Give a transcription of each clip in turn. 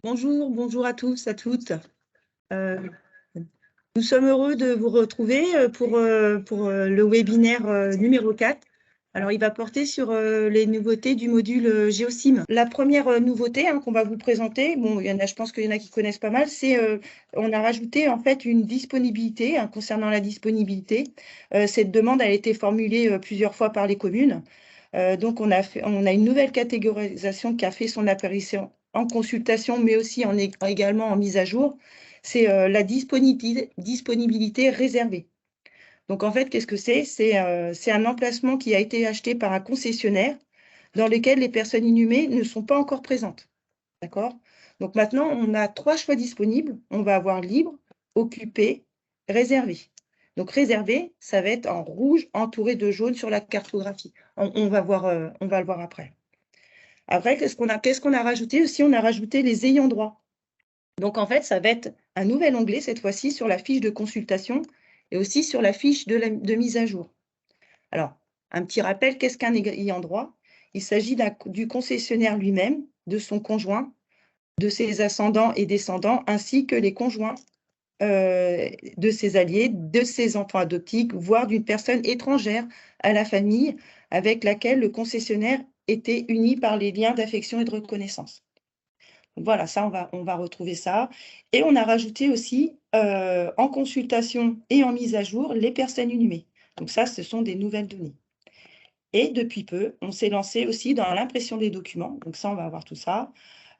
Bonjour, bonjour à tous, à toutes. Nous sommes heureux de vous retrouver pour le webinaire numéro 4. Alors, il va porter sur les nouveautés du module Géosim. La première nouveauté qu'on va vous présenter, bon, je pense qu'il y en a qui connaissent pas mal, c'est on a rajouté en fait une disponibilité concernant la disponibilité. Cette demande a été formulée plusieurs fois par les communes. Donc, on a une nouvelle catégorisation qui a fait son apparition en consultation, mais aussi également en mise à jour. C'est la disponibilité réservée. Donc, en fait, qu'est-ce que c'est? C'est un emplacement qui a été acheté par un concessionnaire dans lequel les personnes inhumées ne sont pas encore présentes. D'accord? Donc, maintenant, on a 3 choix disponibles. On va avoir libre, occupé, réservé. Donc, réservé, ça va être en rouge entouré de jaune sur la cartographie. On va le voir après. Après, qu'est-ce qu'on a rajouté aussi? On a rajouté les ayants droit. Donc, en fait, ça va être un nouvel onglet, cette fois-ci, sur la fiche de consultation et aussi sur la fiche de mise à jour. Alors, un petit rappel, qu'est-ce qu'un ayant droit? Il s'agit du concessionnaire lui-même, de son conjoint, de ses ascendants et descendants, ainsi que les conjoints de ses alliés, de ses enfants adoptifs, voire d'une personne étrangère à la famille avec laquelle le concessionnaire était uni par les liens d'affection et de reconnaissance. Voilà, ça, on va retrouver ça. Et on a rajouté aussi, en consultation et en mise à jour, les personnes inhumées. Donc ça, ce sont des nouvelles données. Et depuis peu, on s'est lancé aussi dans l'impression des documents. Donc ça, on va voir tout ça.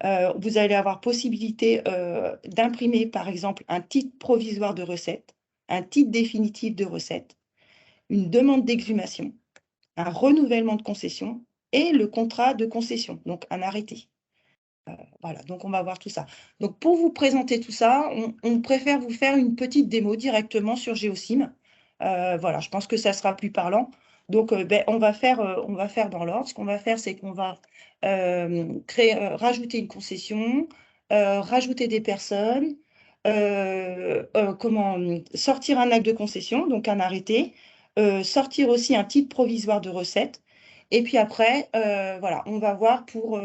Vous allez avoir possibilité d'imprimer, par exemple, un titre provisoire de recette, un titre définitif de recette, une demande d'exhumation, un renouvellement de concession et le contrat de concession, donc un arrêté. Voilà, donc on va voir tout ça. Donc pour vous présenter tout ça, on préfère vous faire une petite démo directement sur Géosim. Voilà, je pense que ça sera plus parlant. Donc on va faire dans l'ordre. Ce qu'on va faire, c'est qu'on va rajouter une concession, rajouter des personnes, sortir un acte de concession, donc un arrêté, sortir aussi un titre provisoire de recette. Et puis après, voilà, on va voir pour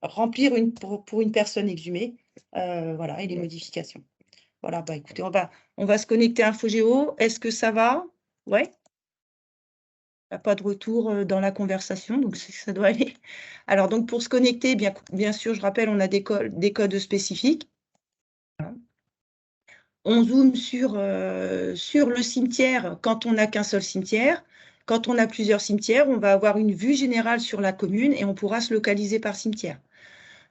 remplir pour une personne exhumée, voilà, et les modifications. Voilà, bah écoutez, on va se connecter à InfoGéo. Est-ce que ça va? Ouais? Il n'y a pas de retour dans la conversation, donc ça doit aller. Alors, donc pour se connecter, bien sûr, je rappelle, on a des codes spécifiques. Voilà. On zoome sur le cimetière quand on n'a qu'un seul cimetière. Quand on a plusieurs cimetières, on va avoir une vue générale sur la commune et on pourra se localiser par cimetière.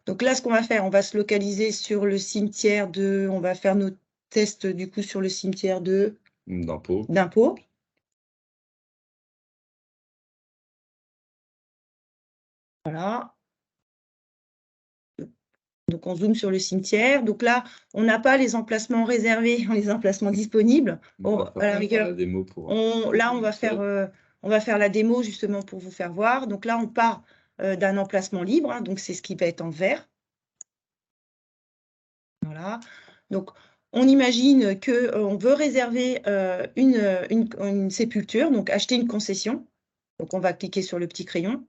Donc là, ce qu'on va faire, on va se localiser sur le cimetière on va faire nos tests du coup sur le cimetière d'Impôt. Voilà. Donc on zoome sur le cimetière. Donc là, on n'a pas les emplacements réservés, les emplacements disponibles. À la rigueur, là, on va faire la démo justement pour vous faire voir. Donc là, on part d'un emplacement libre, donc c'est ce qui va être en vert. Voilà. Donc, on imagine qu'on veut réserver une sépulture, donc acheter une concession. Donc, on va cliquer sur le petit crayon.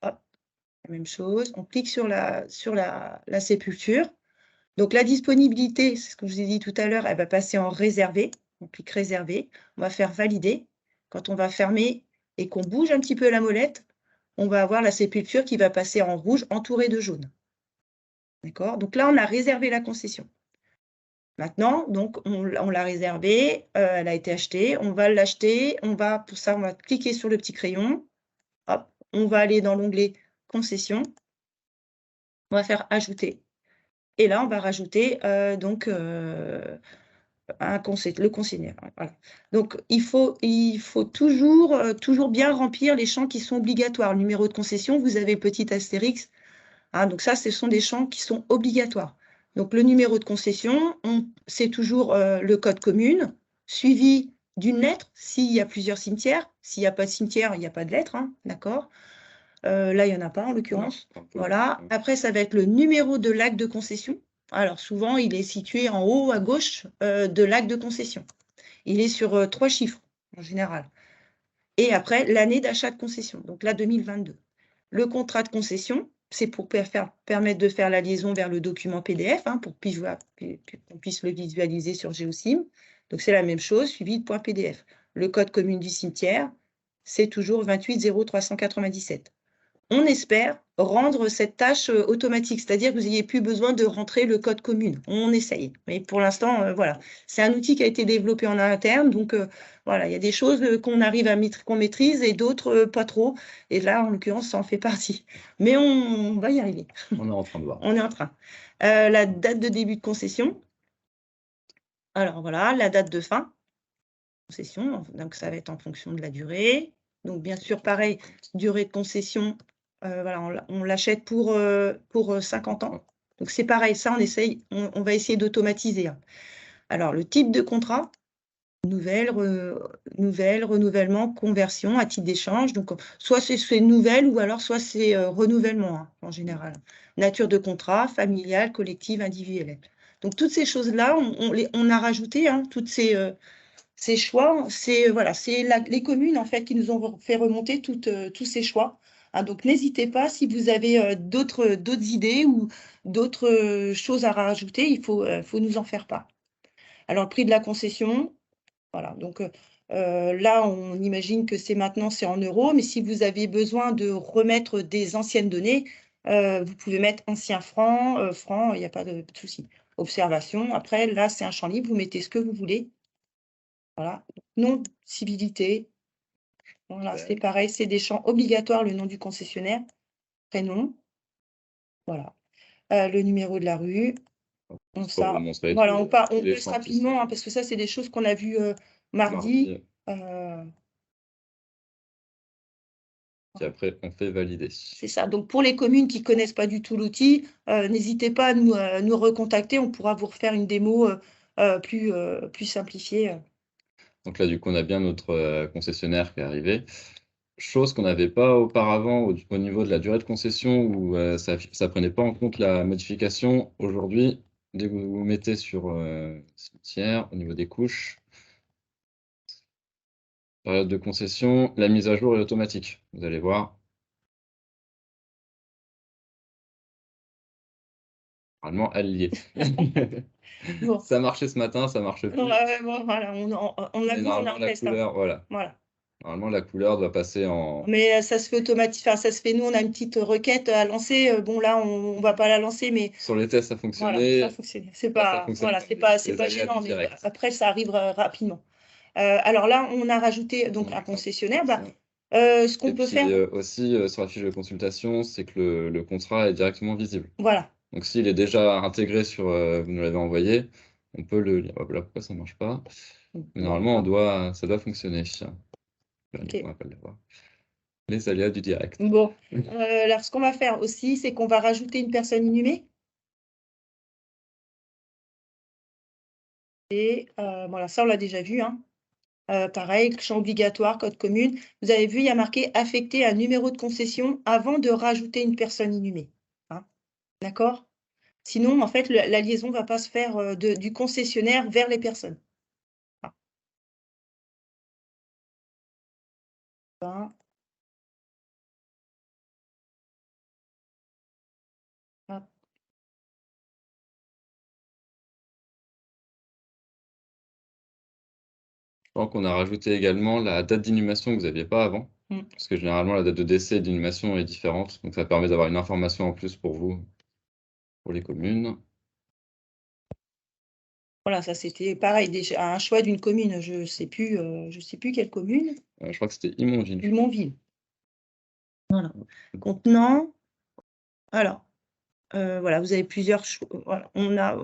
Hop, la même chose. On clique sur la sépulture. Donc, la disponibilité, c'est ce que je vous ai dit tout à l'heure, elle va passer en réservé. On clique réservé. On va faire valider. Quand on va fermer et qu'on bouge un petit peu la molette, on va avoir la sépulture qui va passer en rouge entourée de jaune. D'accord? Donc là, on a réservé la concession. Maintenant, donc, on l'a réservée, elle a été achetée, on va l'acheter, pour ça, on va cliquer sur le petit crayon, hop, on va aller dans l'onglet concession, on va faire ajouter et là, on va rajouter le concessionnaire. Voilà. Donc, il faut toujours bien remplir les champs qui sont obligatoires. Le numéro de concession, vous avez petit astérix. Donc ça, ce sont des champs qui sont obligatoires. Donc le numéro de concession, c'est toujours le code commune, suivi d'une lettre, s'il y a plusieurs cimetières. S'il n'y a pas de cimetière, il n'y a pas de lettre, d'accord? Là, il n'y en a pas, en l'occurrence. Voilà. Après, ça va être le numéro de l'acte de concession. Alors, souvent, il est situé en haut à gauche de l'acte de concession. Il est sur 3 chiffres, en général. Et après, l'année d'achat de concession, donc là, 2022. Le contrat de concession, c'est pour permettre de faire la liaison vers le document PDF, hein, pour qu'on puisse le visualiser sur Géosim. Donc, c'est la même chose, suivi de point PDF. Le code commune du cimetière, c'est toujours 28 0397. On espère rendre cette tâche automatique, c'est-à-dire que vous n'ayez plus besoin de rentrer le code commune. On essaye. Mais pour l'instant, voilà. C'est un outil qui a été développé en interne, donc voilà, il y a des choses qu'on maîtrise et d'autres pas trop. Et là, en l'occurrence, ça en fait partie. Mais on va y arriver. On est en train de voir. On est en train. La date de début de concession. Alors voilà, la date de fin concession, donc ça va être en fonction de la durée. Donc bien sûr, pareil, durée de concession, voilà, on l'achète pour 50 ans. Donc c'est pareil, ça on va essayer d'automatiser, hein. Alors le type de contrat, nouvelle, renouvellement, conversion à titre d'échange. Donc soit c'est nouvelle ou alors soit c'est renouvellement, hein, en général. Nature de contrat, familial, collective, individuelle. Donc toutes ces choses-là, on a rajouté, hein, toutes ces choix, c'est voilà, les communes en fait qui nous ont fait remonter tous ces choix, hein. Donc n'hésitez pas si vous avez d'autres idées ou d'autres choses à rajouter, il faut nous en faire part. Alors le prix de la concession, voilà, donc là on imagine que c'est en euros, mais si vous avez besoin de remettre des anciennes données, vous pouvez mettre ancien franc, il n'y a pas de souci. Observation, après là c'est un champ libre, vous mettez ce que vous voulez. Voilà, non civilité. Voilà, c'est pareil, c'est des champs obligatoires, le nom du concessionnaire, prénom, voilà. Le numéro de la rue, voilà, on passe rapidement, hein, parce que ça, c'est des choses qu'on a vues mardi. Puis après, on fait valider. C'est ça. Donc, pour les communes qui ne connaissent pas du tout l'outil, n'hésitez pas à nous recontacter. On pourra vous refaire une démo plus simplifiée. Donc là, du coup, on a bien notre concessionnaire qui est arrivé. Chose qu'on n'avait pas auparavant au niveau de la durée de concession où ça ne prenait pas en compte la modification. Aujourd'hui, dès que vous vous mettez sur cimetière, au niveau des couches, période de concession, la mise à jour est automatique. Vous allez voir. Normalement, elle y est. Bon. Ça marchait ce matin, ça marche plus. Bon, voilà, on a vu, on a la couleur, voilà. Normalement, la couleur doit passer en... Mais ça se fait automatiquement, ça se fait, nous, on a une petite requête à lancer. Bon, là, on ne va pas la lancer, mais... Sur les tests, ça fonctionnait. Voilà, ça fonctionnait. C'est pas, voilà, c'est pas gênant, mais après, ça arrive rapidement. Alors là, on a rajouté donc un concessionnaire. Ce qu'on peut faire... aussi, sur la fiche de consultation, c'est que le contrat est directement visible. Voilà. Donc, s'il est déjà intégré sur... vous nous l'avez envoyé, on peut le lire. Hop là, pourquoi ça ne marche pas? Mais normalement, ça doit fonctionner. Okay. On va pas le voir. Les aléas du direct. Bon, alors ce qu'on va faire aussi, c'est qu'on va rajouter une personne inhumée. Et voilà, ça on l'a déjà vu, hein. Pareil, champ obligatoire, code commune. Vous avez vu, il y a marqué affecter un numéro de concession avant de rajouter une personne inhumée, hein. D'accord? Sinon, en fait, la liaison ne va pas se faire du concessionnaire vers les personnes. Ah. Ah. Je crois qu'on a rajouté également la date d'inhumation que vous n'aviez pas avant. Parce que généralement, la date de décès et d'inhumation est différente. Donc, ça permet d'avoir une information en plus pour vous, pour les communes. Voilà, ça c'était pareil, déjà un choix d'une commune. Je sais plus quelle commune. Je crois que c'était Imonville. Imonville. Voilà. Contenant. Alors, voilà, vous avez plusieurs choix. Voilà, on a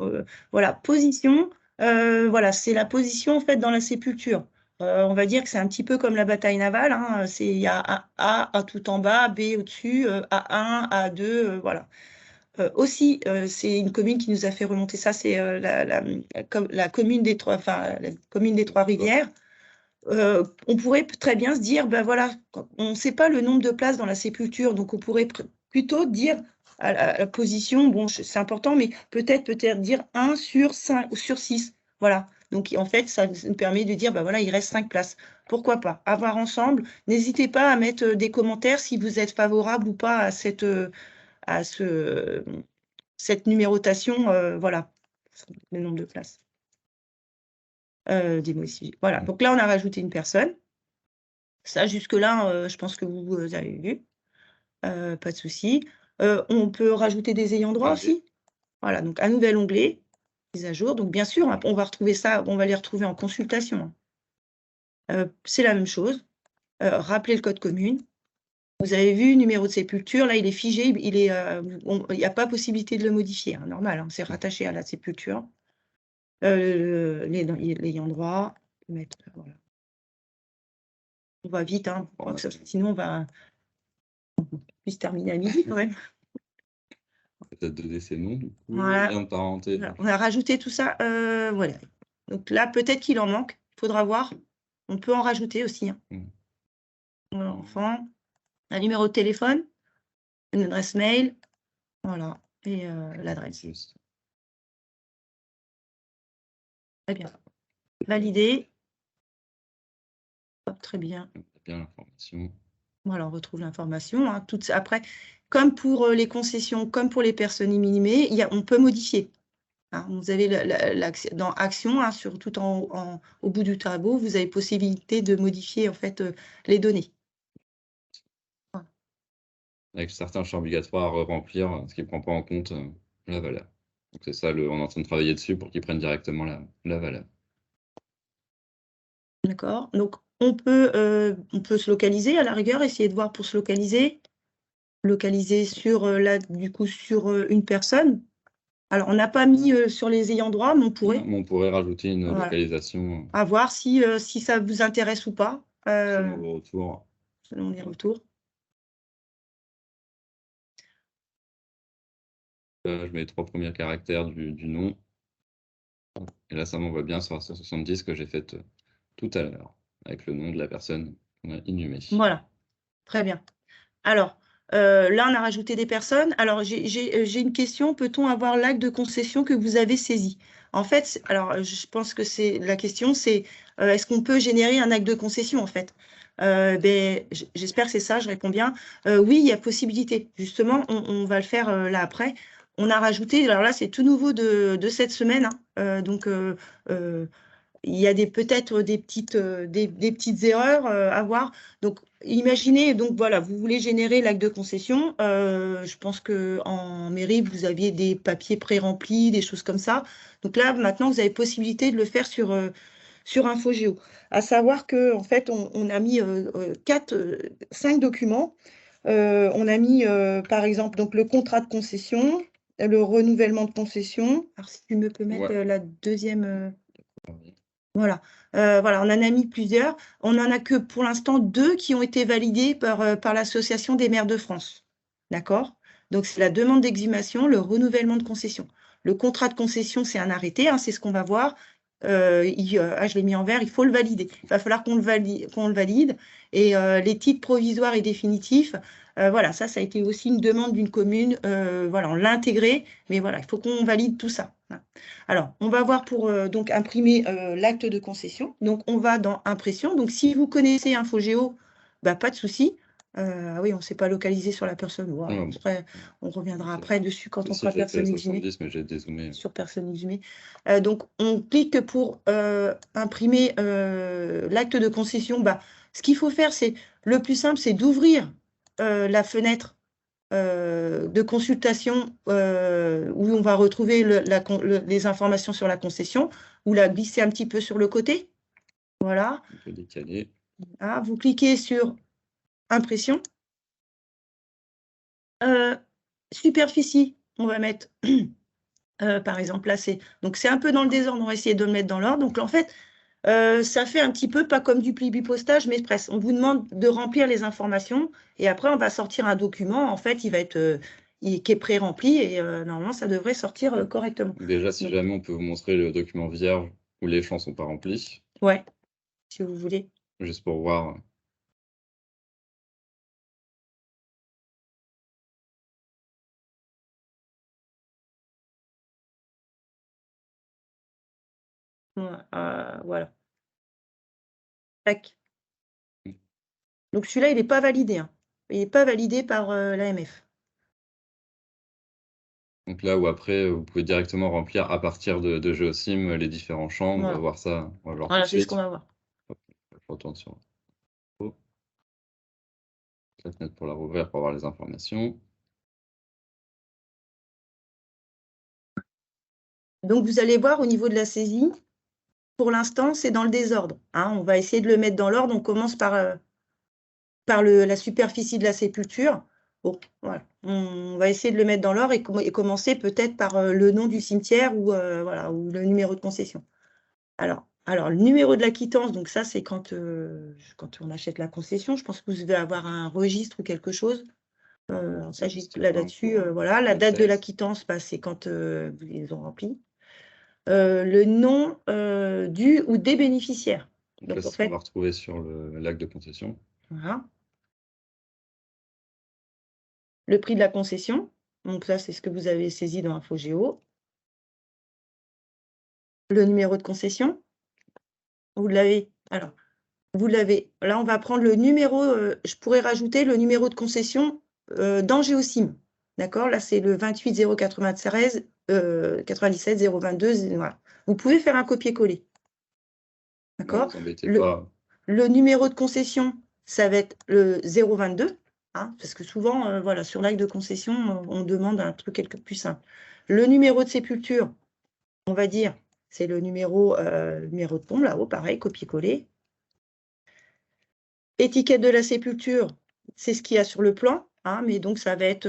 voilà, position. Voilà, c'est la position en fait dans la sépulture. On va dire que c'est un petit peu comme la bataille navale, hein. Il y a un A tout en bas, B au-dessus, A1, A2, voilà. Aussi, c'est une commune qui nous a fait remonter ça, c'est la commune des Trois-Rivières. On pourrait très bien se dire, ben voilà, on ne sait pas le nombre de places dans la sépulture, donc on pourrait plutôt dire à la position, bon, c'est important, mais peut-être dire 1 sur 5 ou sur 6. Voilà. Donc, en fait, ça nous permet de dire, ben voilà, il reste 5 places. Pourquoi pas? À voir ensemble. N'hésitez pas à mettre des commentaires si vous êtes favorable ou pas à cette numérotation, voilà, le nombre de places. Voilà, donc là, on a rajouté une personne. Ça, jusque-là, je pense que vous avez vu. Pas de souci. On peut rajouter des ayants droit aussi. Voilà, donc un nouvel onglet, mise à jour. Donc bien sûr, on va retrouver ça, on va les retrouver en consultation. C'est la même chose. Rappeler le code commune. Vous avez vu, numéro de sépulture, là, il est figé, il n'y a pas possibilité de le modifier, hein, normal, hein, c'est rattaché à la sépulture. L'ayant droit, mettre, voilà. On va vite, hein, sinon on puisse terminer à midi quand même. Peut-être de décès non, du coup, Voilà. lien de parenté. Voilà, on a rajouté tout ça, voilà. Donc là, peut-être qu'il en manque, il faudra voir. On peut en rajouter aussi, hein. Voilà, enfant, un numéro de téléphone, une adresse mail, voilà, et l'adresse. Juste. Très bien. Validé. Hop, très bien. Bien l'information. Voilà, on retrouve l'information, hein, après, comme pour les concessions, comme pour les personnes inanimées, on peut modifier. Hein, vous avez dans Action, hein, tout au bout du tableau, vous avez possibilité de modifier en fait les données. Voilà. Avec certains champs obligatoires à remplir, ce qui ne prend pas en compte la valeur. Donc c'est ça, on est en train de travailler dessus pour qu'ils prennent directement la valeur. D'accord. Donc on peut se localiser à la rigueur, essayer de voir pour se localiser sur du coup sur une personne. Alors on n'a pas mis sur les ayants droit, mais on pourrait. Non, mais on pourrait rajouter une Voilà. localisation. À voir si ça vous intéresse ou pas. Selon vos retours. Selon les retours. Je mets les 3 premiers caractères du nom. Et là, ça m'envoie bien sur la 170 que j'ai faite tout à l'heure, avec le nom de la personne qu'on a inhumée. Voilà, très bien. Alors, là, on a rajouté des personnes. Alors, j'ai une question. Peut-on avoir l'acte de concession que vous avez saisi? En fait, alors, je pense que la question, c'est est-ce qu'on peut générer un acte de concession, en fait? J'espère que c'est ça, je réponds bien. Oui, il y a possibilité. Justement, on va le faire là après. On a rajouté, alors là, c'est tout nouveau de cette semaine, hein, donc il y a peut-être des petites erreurs à voir. Donc, imaginez, donc voilà, vous voulez générer l'acte de concession. Je pense qu'en mairie, vous aviez des papiers pré-remplis, des choses comme ça. Donc là, maintenant, vous avez possibilité de le faire sur InfoGéo. À savoir qu'en fait, on a mis 5 documents. On a mis, par exemple, donc, le contrat de concession, le renouvellement de concession. Alors, si tu me peux mettre la deuxième... Voilà. Voilà, on en a mis plusieurs. On n'en a que pour l'instant 2 qui ont été validés par l'Association des maires de France. D'accord? Donc, c'est la demande d'exhumation, le renouvellement de concession. Le contrat de concession, c'est un arrêté, hein, c'est ce qu'on va voir. Je l'ai mis en vert, il faut le valider. Il va falloir qu'on le valide. Et les titres provisoires et définitifs, voilà, ça a été aussi une demande d'une commune. Voilà, on l'a intégré, mais voilà, il faut qu'on valide tout ça. Alors, on va voir pour donc imprimer l'acte de concession. Donc, on va dans Impression. Donc, si vous connaissez InfoGéo, bah, pas de souci. Ah oui, on ne s'est pas localisé sur la personne. Wow. Après, on reviendra après dessus quand on fera personne exhumée. Mais j'ai dézoomé. Sur personne exhumée. Donc, on clique pour imprimer l'acte de concession. Bah, ce qu'il faut faire, c'est le plus simple, c'est d'ouvrir la fenêtre de consultation où on va retrouver les informations sur la concession, ou la glisser un petit peu sur le côté. Voilà. On peut décaler. Ah, vous cliquez sur Impression. Superficie, on va mettre, par exemple, là, c'est un peu dans le désordre, on va essayer de le mettre dans l'ordre. Donc, en fait, ça fait un petit peu, pas comme du pluripostage, mais presque. On vous demande de remplir les informations et après, on va sortir un document. En fait, il va être qui est pré-rempli et normalement, ça devrait sortir correctement. Déjà, si jamais on peut vous montrer le document vierge où les champs ne sont pas remplis. Ouais, si vous voulez. Juste pour voir. Voilà. Tac. Donc celui-là, il n'est pas validé. Hein. Il n'est pas validé par l'AMF. Donc là où après, vous pouvez directement remplir à partir de Géosim les différents champs. On va Voilà. voir ça, on va voir tout Voilà, de c'est ce suite. qu'on va voir. Hop, je retourne sur la fenêtre pour la rouvrir pour avoir les informations. Donc, vous allez voir au niveau de la saisie, pour l'instant, c'est dans le désordre, hein. On va essayer de le mettre dans l'ordre. On commence par la superficie de la sépulture. Bon, voilà. On va essayer de le mettre dans l'ordre et commencer peut-être par le nom du cimetière ou, voilà, ou le numéro de concession. Alors, le numéro de la quittance, donc ça, c'est quand on achète la concession. Je pense que vous devez avoir un registre ou quelque chose. Ça, là-dessus, voilà. La date de la quittance, bah, c'est quand vous les ont remplis. Le nom du ou des bénéficiaires. Donc là, c'est ce qu'on va retrouver sur l'acte de concession. Voilà. Le prix de la concession. Donc ça, c'est ce que vous avez saisi dans InfoGéo. Le numéro de concession. Vous l'avez. Alors, vous l'avez. Là, on va prendre le numéro. Je pourrais rajouter le numéro de concession dans Géosim. D'accord? Là, c'est le 28 093 97 022. Voilà. Vous pouvez faire un copier-coller. D'accord? Vous embêtez pas. Le numéro de concession, ça va être le 022. Hein, parce que souvent, voilà, sur l'acte de concession, on demande un truc quelque plus simple. Le numéro de sépulture, on va dire, c'est le numéro de tombe, là-haut, pareil, copier-coller. Étiquette de la sépulture, c'est ce qu'il y a sur le plan, hein, mais donc ça va être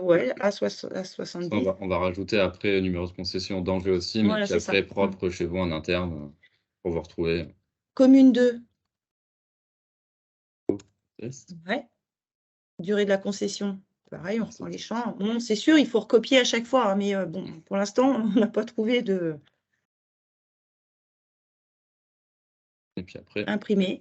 ouais, à 70. On va rajouter après le numéro de concession dans Géosim, Voilà, et puis après propre chez vous en interne pour vous retrouver. Commune 2. Test. Ouais. Durée de la concession. Pareil, on reprend les champs. Bon, c'est sûr, il faut recopier à chaque fois, hein, mais bon, pour l'instant, on n'a pas trouvé de. Et puis après, Imprimer.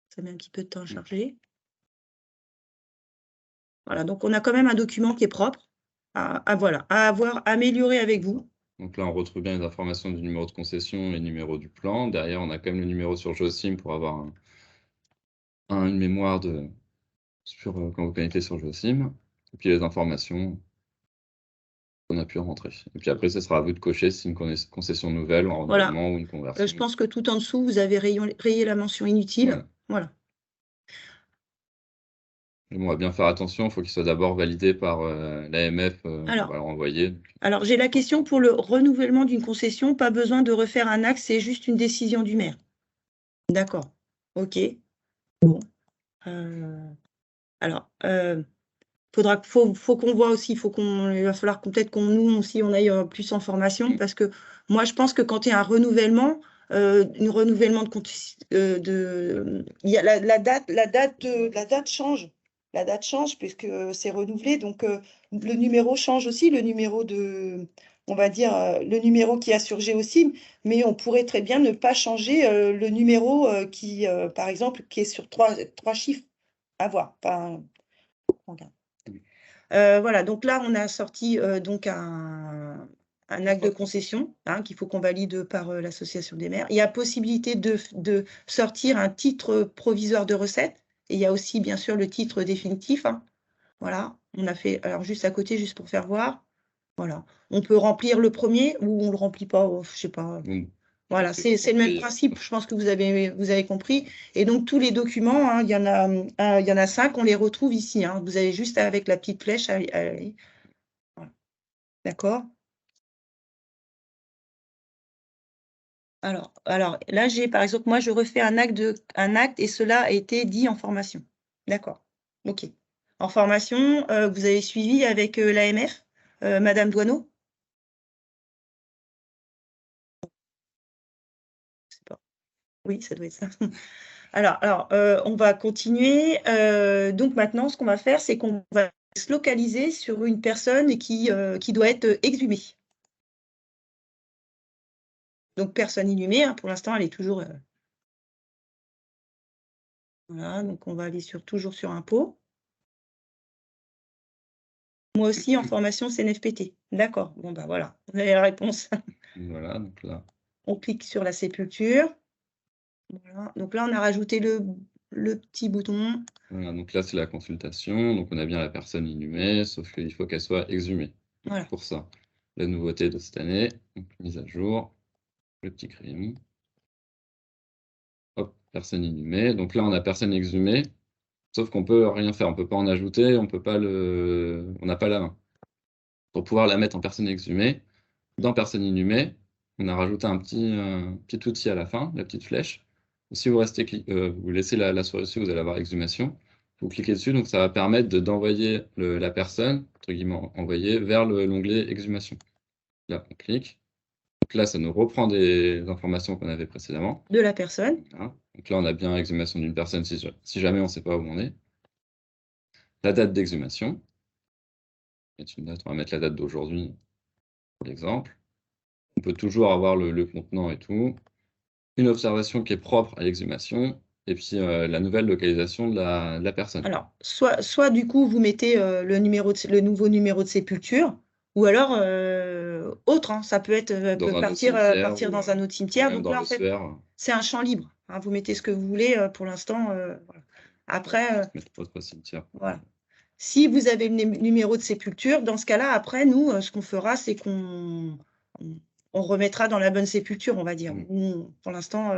Ça met un petit peu de temps à charger. Voilà, donc on a quand même un document qui est propre à avoir amélioré avec vous. Donc là, on retrouve bien les informations du numéro de concession et le numéro du plan. Derrière, on a quand même le numéro sur Géosim pour avoir une mémoire sur quand vous connectez sur Géosim. Et puis les informations qu'on a pu rentrer. Et puis après, ce sera à vous de cocher si une concession nouvelle ou un renouvellement ou une conversion. Je pense que tout en dessous, vous avez rayé la mention inutile. Voilà. On va bien faire attention, il faut qu'il soit d'abord validé par l'AMF, on va le renvoyer. Alors, j'ai la question pour le renouvellement d'une concession, pas besoin de refaire un acte, c'est juste une décision du maire. D'accord, ok. Bon. Alors, faut qu'on voit aussi, il va falloir peut-être nous aussi, on aille plus en formation, parce que moi, je pense que quand il y a un renouvellement, il y a la date change. La date change puisque c'est renouvelé, donc le numéro change aussi, le numéro on va dire, le numéro qui a sur Géosim, mais on pourrait très bien ne pas changer le numéro qui, par exemple, qui est sur trois chiffres à voir. Enfin, voilà, donc là, on a sorti donc un acte de concession qu'il faut qu'on valide par l'association des maires. Il y a possibilité de sortir un titre provisoire de recette et il y a aussi, bien sûr, le titre définitif. Voilà, on a fait, alors juste à côté, juste pour faire voir. Voilà, on peut remplir le premier ou on ne le remplit pas, je ne sais pas. Voilà, c'est le même principe, je pense que vous avez compris. Et donc, tous les documents, il y en a 5, on les retrouve ici. Vous avez juste avec la petite flèche. Voilà. D'accord? Alors, là, par exemple, moi, je refais un acte et cela a été dit en formation. D'accord. OK. En formation, vous avez suivi avec l'AMF, Madame Douaneau? Je sais pas. Oui, ça doit être ça. Alors, on va continuer. Donc maintenant, ce qu'on va faire, c'est qu'on va se localiser sur une personne qui doit être exhumée. Donc, personne inhumée, pour l'instant, elle est toujours... Voilà, donc on va aller toujours sur impôts. Moi aussi en formation CNFPT. D'accord, bon bah voilà, vous avez la réponse. Voilà, donc là, On clique sur la sépulture. Voilà, donc là on a rajouté le petit bouton. voilà, donc là, c'est la consultation. Donc on a bien la personne inhumée, sauf qu'il faut qu'elle soit exhumée. Donc, Voilà. pour ça, la nouveauté de cette année, donc mise à jour, le petit crayon. Hop, personne inhumée. Donc là, on a personne exhumée, sauf qu'on peut rien faire. On peut pas en ajouter, on peut pas on n'a pas la main. Pour pouvoir la mettre en personne exhumée, dans personne inhumée, on a rajouté un petit outil à la fin, la petite flèche. Si vous vous laissez la souris dessus, vous allez avoir exhumation. Vous cliquez dessus, donc ça va permettre d'envoyer la personne, entre guillemets, envoyer vers l'onglet exhumation. Là, on clique. Donc là, ça nous reprend des informations qu'on avait précédemment. De la personne. Voilà. Donc là, on a bien exhumation d'une personne si jamais on ne sait pas où on est. La date d'exhumation. On va mettre la date d'aujourd'hui, pour l'exemple. On peut toujours avoir le contenant et tout. Une observation qui est propre à l'exhumation, et puis la nouvelle localisation de la personne. Alors, soit du coup, vous mettez le nouveau numéro de sépulture, ou alors autre, hein, ça peut être Dans un autre partir cimetière dans un autre cimetière. même Donc dans là, en fait, l'ossuaire. c'est un champ libre, hein, vous mettez ce que vous voulez pour l'instant. Voilà. Après, Mettre autre cimetière. voilà. Si vous avez le numéro de sépulture, dans ce cas-là, après, nous, ce qu'on fera, c'est qu'on remettra dans la bonne sépulture, on va dire. Pour l'instant,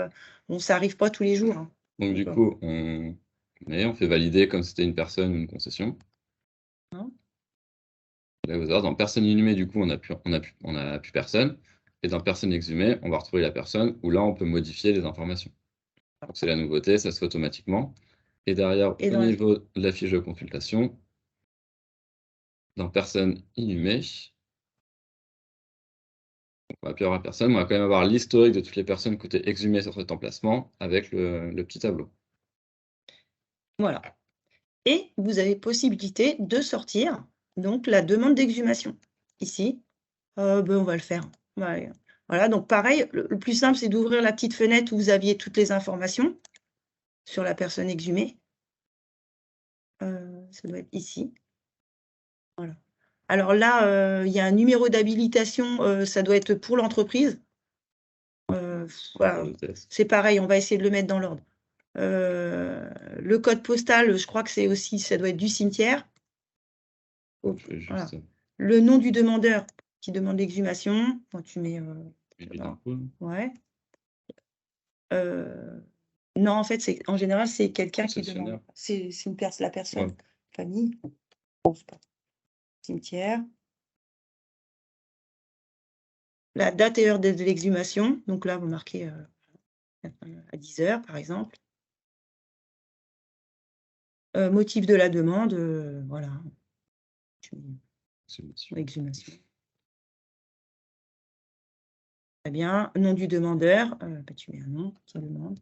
ça n'arrive pas tous les jours. Hein. Donc du coup, on fait valider comme si c'était une personne ou une concession. Hein. Là, vous allez dans personne inhumée, du coup, on n'a plus personne. Et dans personne exhumée, on va retrouver la personne où là, on peut modifier les informations. Donc c'est la nouveauté, ça se fait automatiquement. Et derrière, au niveau de la fiche de consultation, dans personne inhumée, on va plus avoir personne, mais on va quand même avoir l'historique de toutes les personnes qui ont été exhumées sur cet emplacement avec le petit tableau. Voilà. Et vous avez possibilité de sortir donc la demande d'exhumation. Ici, on va le faire. Voilà, donc pareil, le plus simple, c'est d'ouvrir la petite fenêtre où vous aviez toutes les informations sur la personne exhumée. Ça doit être ici. Voilà. Alors là, il y a un numéro d'habilitation, ça doit être pour l'entreprise. Voilà. C'est pareil, on va essayer de le mettre dans l'ordre. Le code postal, je crois que ça doit être du cimetière. Voilà. Le nom du demandeur qui demande l'exhumation. Tu mets. Ouais. Non, en fait, en général, c'est quelqu'un qui demande. C'est la personne. Famille. Cimetière. La date et heure de l'exhumation. Donc là, vous marquez à 10 heures, par exemple. Motif de la demande, voilà. Exhumation. Très bien. Nom du demandeur, tu mets un nom qui demande.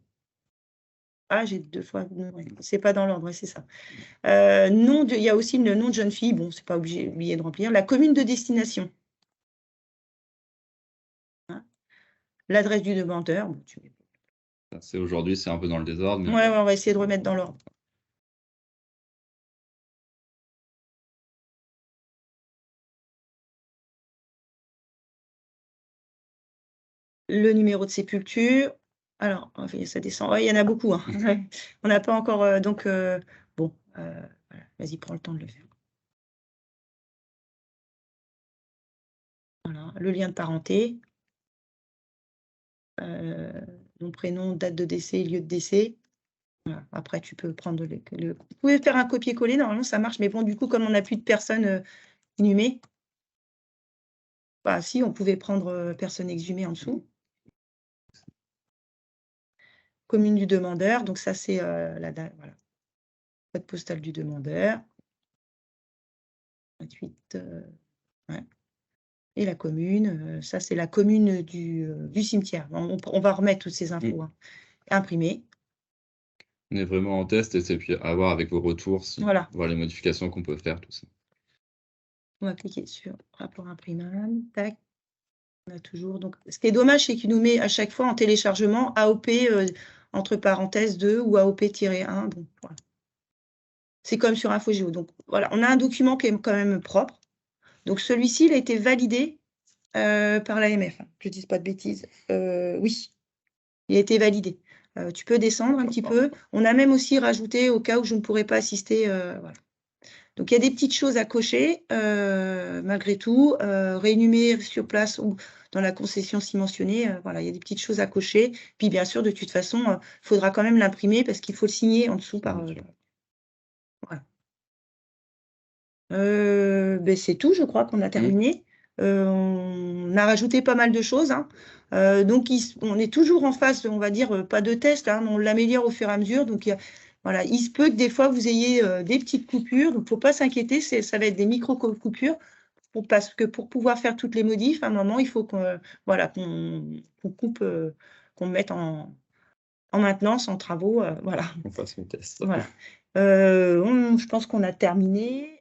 Ah, j'ai 2 fois non, c'est pas dans l'ordre, c'est ça. Il y a aussi le nom de jeune fille, bon, c'est pas oublié de remplir. La commune de destination. Hein. L'adresse du demandeur, bon, tu mets. Aujourd'hui, c'est un peu dans le désordre. Mais ouais, on va essayer de remettre dans l'ordre. Le numéro de sépulture. Alors, ça descend. Ouais, il y en a beaucoup. Hein. On n'a pas encore. Donc, bon, voilà. Vas-y, prends le temps de le faire. Voilà. Le lien de parenté. Nom, prénom, date de décès, lieu de décès. Voilà. Après, tu peux prendre Vous pouvez faire un copier-coller, normalement, ça marche. Mais bon, du coup, comme on n'a plus de personnes inhumées, bah, si, on pouvait prendre personne exhumée en dessous. Commune du demandeur, donc ça, c'est la date, voilà. Code postal du demandeur. 28, ouais. Et la commune, ça, c'est la commune du cimetière. On va remettre toutes ces infos. Hein. Imprimer. On est vraiment en test et puis à voir avec vos retours, Voilà. Voir les modifications qu'on peut faire, tout ça. On va cliquer sur rapport imprimable. Tac. On a toujours. Donc, ce qui est dommage, c'est qu'il nous met à chaque fois en téléchargement AOP entre parenthèses 2 ou AOP-1. Donc, voilà. C'est comme sur InfoGéo. Donc, voilà, on a un document qui est quand même propre. Donc celui-ci, il a été validé par l'AMF, je ne dis pas de bêtises. Oui, il a été validé. Tu peux descendre un petit peu. On a même aussi rajouté au cas où je ne pourrais pas assister. Voilà. Donc il y a des petites choses à cocher malgré tout, réénumérer sur place ou dans la concession si mentionnée. Voilà, il y a des petites choses à cocher. Puis bien sûr, de toute façon, il faudra quand même l'imprimer parce qu'il faut le signer en dessous par. Voilà. Ben, c'est tout, je crois qu'on a terminé. On a rajouté pas mal de choses, hein. Donc, on est toujours en phase, on va dire, pas de test, hein, on l'améliore au fur et à mesure. Donc, voilà, il se peut que des fois, vous ayez des petites coupures. Donc, il ne faut pas s'inquiéter, ça va être des micro-coupures. Parce que pour pouvoir faire toutes les modifs, à un moment, il faut voilà, qu'on coupe, qu'on mette en maintenance, en travaux. Voilà. On fasse le test. Voilà. Je pense qu'on a terminé.